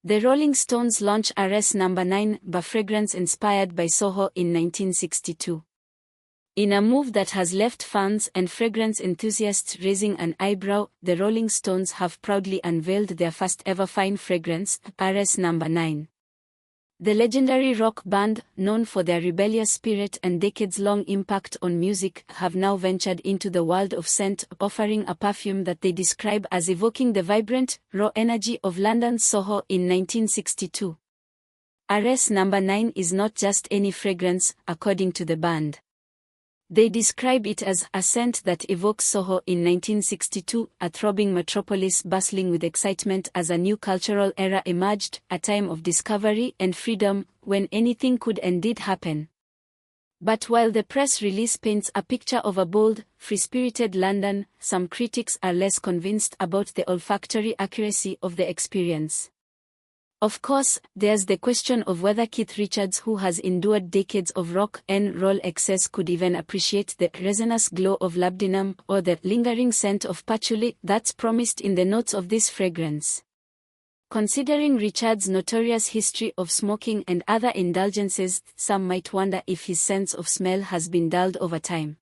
The Rolling Stones launch RS No. 9, a fragrance inspired by Soho in 1962. In a move that has left fans and fragrance enthusiasts raising an eyebrow, the Rolling Stones have proudly unveiled their first-ever fine fragrance, RS No. 9. The legendary rock band, known for their rebellious spirit and decades-long impact on music, have now ventured into the world of scent, offering a perfume that they describe as evoking the vibrant, raw energy of London's Soho in 1962. RS No. 9 is not just any fragrance, according to the band. They describe it as a scent that evokes Soho in 1962, a throbbing metropolis bustling with excitement as a new cultural era emerged, a time of discovery and freedom, when anything could and did happen. But while the press release paints a picture of a bold, free-spirited London, some critics are less convinced about the olfactory accuracy of the experience. Of course, there's the question of whether Keith Richards, who has endured decades of rock and roll excess, could even appreciate the resinous glow of labdanum or the lingering scent of patchouli that's promised in the notes of this fragrance. Considering Richards' notorious history of smoking and other indulgences, some might wonder if his sense of smell has been dulled over time.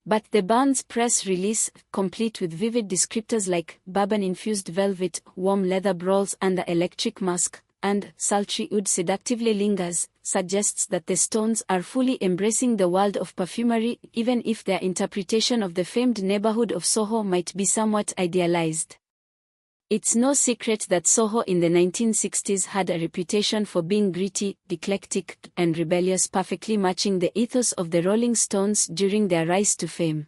But the band's press release, complete with vivid descriptors like bourbon-infused velvet, warm leather brawls under electric musk, and sultry oud seductively lingers, suggests that the Stones are fully embracing the world of perfumery, even if their interpretation of the famed neighborhood of Soho might be somewhat idealized. It's no secret that Soho in the 1960s had a reputation for being gritty, eclectic, and rebellious, perfectly matching the ethos of the Rolling Stones during their rise to fame.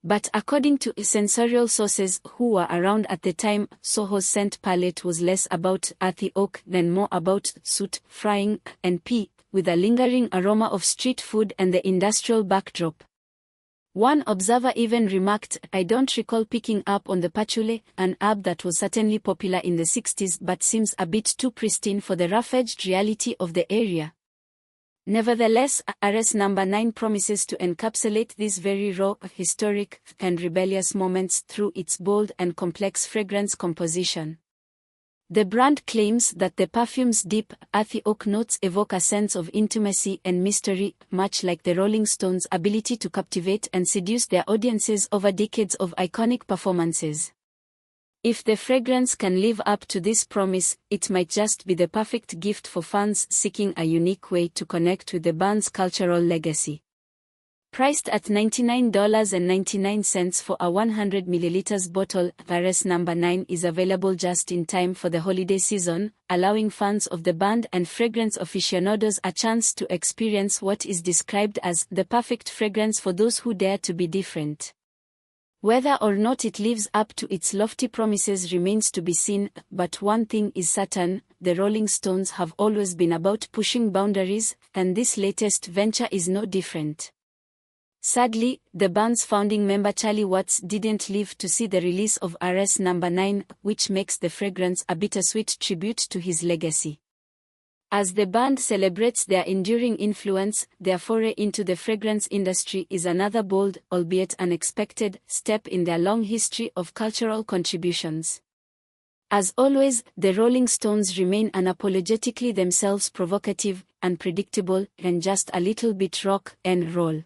But according to sensorial sources who were around at the time, Soho's scent palette was less about earthy oak than more about soot, frying, and pea, with a lingering aroma of street food and the industrial backdrop. One observer even remarked, "I don't recall picking up on the patchouli, an herb that was certainly popular in the 60s but seems a bit too pristine for the rough-edged reality of the area." Nevertheless, RS No. 9 promises to encapsulate these very raw, historic, and rebellious moments through its bold and complex fragrance composition. The brand claims that the perfume's deep, earthy oak notes evoke a sense of intimacy and mystery, much like the Rolling Stones' ability to captivate and seduce their audiences over decades of iconic performances. If the fragrance can live up to this promise, it might just be the perfect gift for fans seeking a unique way to connect with the band's cultural legacy. Priced at $99.99 for a 100 ml bottle, RS No. 9 is available just in time for the holiday season, allowing fans of the band and fragrance aficionados a chance to experience what is described as the perfect fragrance for those who dare to be different. Whether or not it lives up to its lofty promises remains to be seen, but one thing is certain: the Rolling Stones have always been about pushing boundaries, and this latest venture is no different. Sadly, the band's founding member Charlie Watts didn't live to see the release of RS No. 9, which makes the fragrance a bittersweet tribute to his legacy. As the band celebrates their enduring influence, their foray into the fragrance industry is another bold, albeit unexpected, step in their long history of cultural contributions. As always, the Rolling Stones remain unapologetically themselves, provocative, unpredictable, and just a little bit rock and roll.